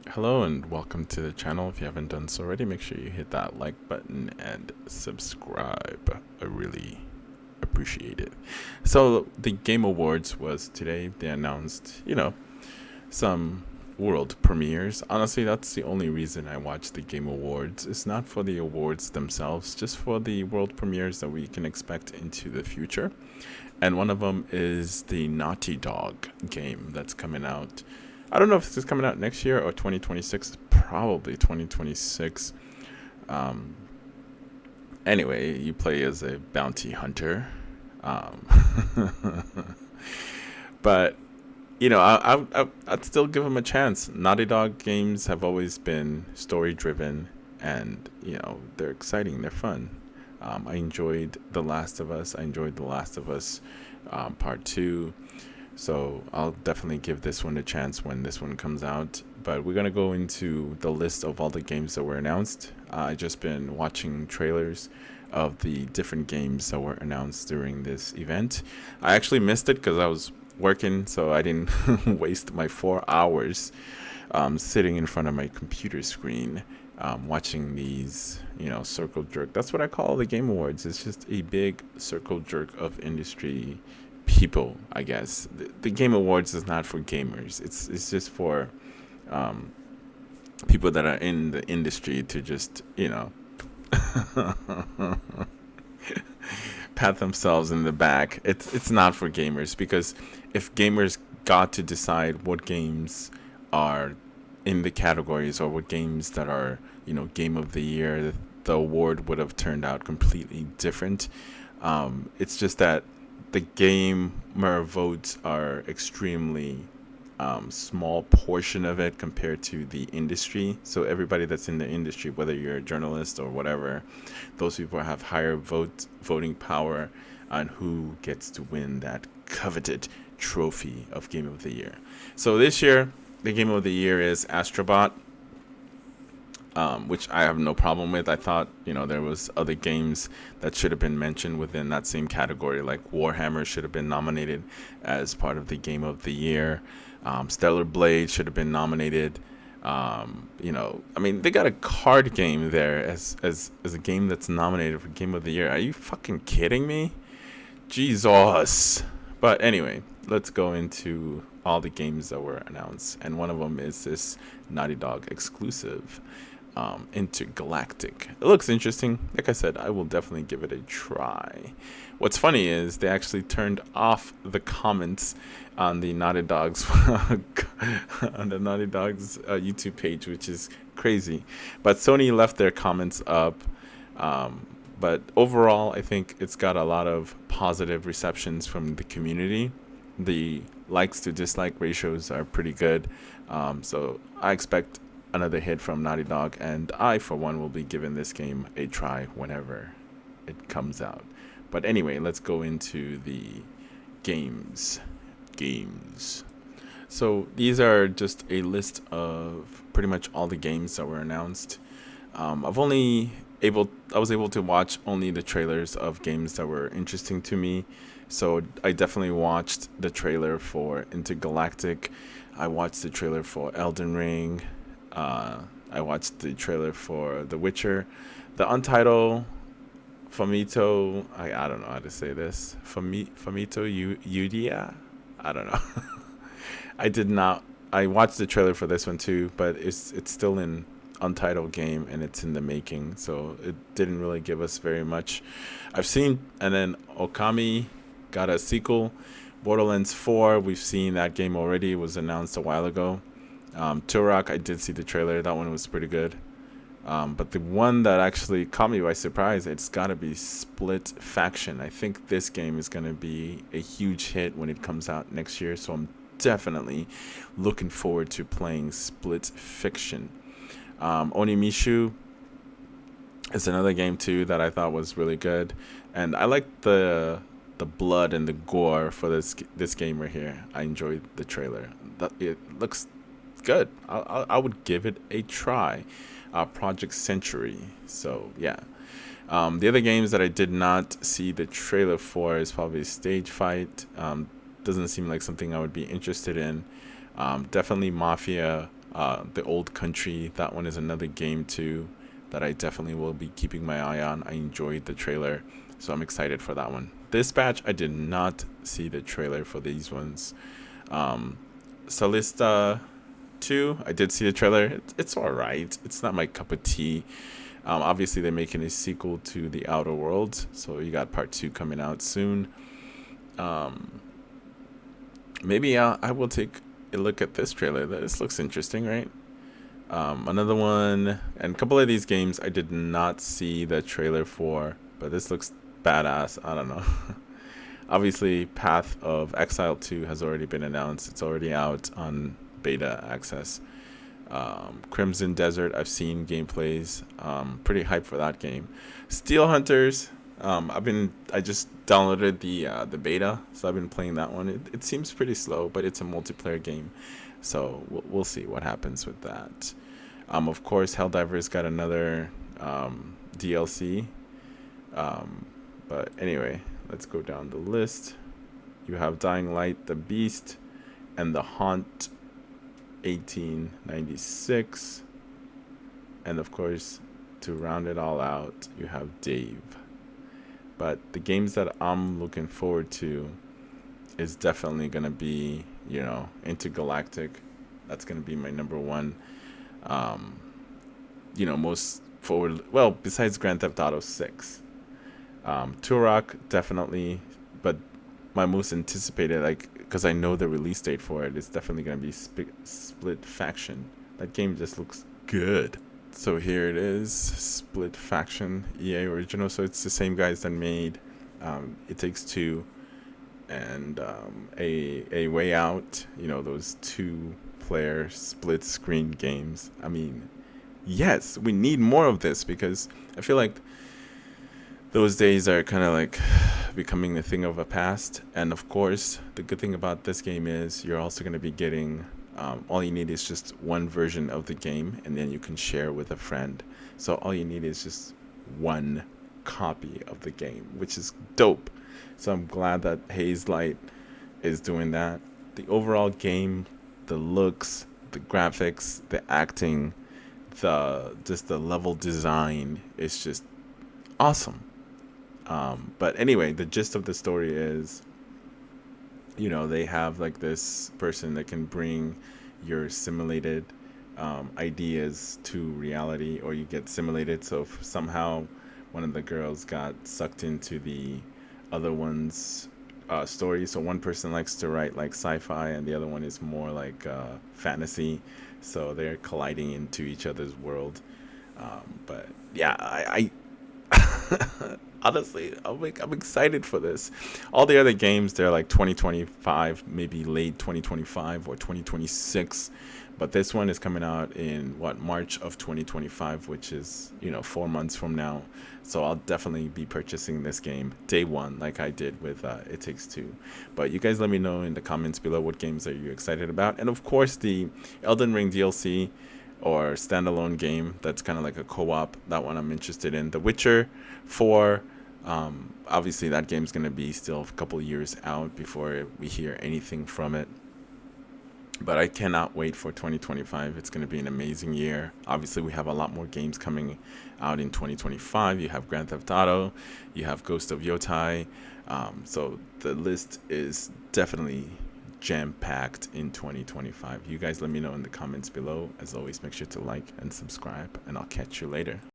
Hello and welcome to the channel. If you haven't done so already, make sure you hit that like button and subscribe. I really appreciate it. So the Game Awards was today. They announced, some world premieres. Honestly, that's the only reason I watch the Game Awards. It's not for the awards themselves, just for the world premieres that we can expect into the future. And one of them is the Naughty Dog game that's coming out. I don't know if this is coming out next year or 2026. Probably 2026. Um, anyway, you play as a bounty hunter. Um, but I'd still give them a chance. Naughty Dog games have always been story driven, and they're exciting. They're fun. I enjoyed The Last of Us. I enjoyed The Last of Us Part Two. So I'll definitely give this one a chance when this one comes out. But we're gonna go into the list of all the games that were announced. I just been watching trailers of the different games that were announced during this event. I actually missed it because I was working, so I didn't waste my 4 hours sitting in front of my computer screen watching these, circle jerk. That's what I call the Game Awards. It's just a big circle jerk of industry people, I guess. The Game Awards is not for gamers. It's just for um, people that are in the industry to just, pat themselves in the back. It's not for gamers because if gamers got to decide what games are in the categories or what games that are, game of the year, the award would have turned out completely different. It's just that the gamer votes are extremely small portion of it compared to the industry. So everybody that's in the industry, whether you're a journalist or whatever, those people have higher voting power on who gets to win that coveted trophy of Game of the Year. So this year, the Game of the Year is Astrobot, which I have no problem with. I thought, there was other games that should have been mentioned within that same category, like Warhammer should have been nominated as part of the Game of the Year. Stellar Blade should have been nominated. They got a card game there as a game that's nominated for Game of the Year. Are you fucking kidding me? Jesus. But anyway, let's go into all the games that were announced, and one of them is this Naughty Dog exclusive, Intergalactic. It looks interesting. Like I said, I will definitely give it a try. What's funny is they actually turned off the comments on the Naughty Dogs on the Naughty Dogs YouTube page, which is crazy. But Sony left their comments up. But overall, I think it's got a lot of positive receptions from the community. The likes to dislike ratios are pretty good. So I expect another hit from Naughty Dog, and I, for one, will be giving this game a try whenever it comes out. But anyway, let's go into the games. Games. So these are just a list of pretty much all the games that were announced. I was able to watch only the trailers of games that were interesting to me. So I definitely watched the trailer for Intergalactic. I watched the trailer for Elden Ring. I watched the trailer for The Witcher. The Untitled Famito. I don't know how to say this. Famito Udia. I don't know. I did not. I watched the trailer for this one too, but it's still in untitled game and it's in the making, so it didn't really give us very much. I've seen, and then Okami got a sequel. Borderlands 4, we've seen that game already. It was announced a while ago. Turok, I did see the trailer. That one was pretty good. But the one that actually caught me by surprise, it's got to be Split Faction. I think this game is going to be a huge hit when it comes out next year, so I'm definitely looking forward to playing Split Fiction. Onimishu is another game too that I thought was really good, and I like the blood and the gore for this game right here. I enjoyed the trailer. It looks good. I would give it a try. Project Century. So yeah. The other games that I did not see the trailer for is probably Stage Fight. Doesn't seem like something I would be interested in. Definitely Mafia The Old Country, that one is another game too that I definitely will be keeping my eye on. I enjoyed the trailer, so I'm excited for that one. Dispatch, I did not see the trailer for these ones. Um, Solista 2, I did see the trailer. It's all right. It's not my cup of tea. Obviously, they're making a sequel to The Outer Worlds, so you got part 2 coming out soon. Um, Maybe I will take a look at this trailer. This looks interesting, right? Another one, and a couple of these games I did not see the trailer for, but this looks badass. I don't know. Obviously, Path of Exile 2 has already been announced. It's already out on beta access. Crimson Desert, I've seen gameplays. Pretty hyped for that game. Steel Hunters, I just downloaded the beta, so I've been playing that one. It seems pretty slow, but it's a multiplayer game, so we'll see what happens with that. Of course, Helldivers got another DLC. But anyway, let's go down the list. You have Dying Light, The Beast, and The Haunt 1896. And of course, to round it all out, you have Dave. But the games that I'm looking forward to is definitely going to be, Intergalactic. That's going to be my number one. Most forward, well, besides Grand Theft Auto 6. Turok, definitely. But my most anticipated, because I know the release date for it, is definitely going to be Split Faction. That game just looks good. So here it is, Split Faction, EA original. So it's the same guys that made It Takes Two and a Way Out. Those 2-player split screen games. I mean, yes, we need more of this, because I feel like those days are kind of like becoming a thing of a past. And of course, the good thing about this game is you're also going to be getting all you need is just one version of the game, and then you can share with a friend. So all you need is just one copy of the game, which is dope. So I'm glad that Hazelight is doing that. The overall game, the looks, the graphics, the acting, the level design is just awesome. But anyway, the gist of the story is, they have this person that can bring your simulated ideas to reality, or you get simulated. So if somehow one of the girls got sucked into the other one's story. So one person likes to write sci-fi, and the other one is more fantasy. So they're colliding into each other's world. But yeah, I honestly, I'm excited for this. All the other games, they're 2025, maybe late 2025 or 2026. But this one is coming out in March of 2025, which is 4 months from now. So I'll definitely be purchasing this game day one, like I did with It Takes Two. But you guys let me know in the comments below, what games are you excited about? And of course, the Elden Ring DLC or standalone game that's kind of like a co-op, that one I'm interested in. The Witcher 4, obviously that game's going to be still a couple years out before we hear anything from it. But I cannot wait for 2025. It's going to be an amazing year. Obviously, we have a lot more games coming out in 2025. You have Grand Theft Auto, you have Ghost of Yotai. So the list is definitely jam-packed in 2025. You guys let me know in the comments below. As always, make sure to like and subscribe, and I'll catch you later.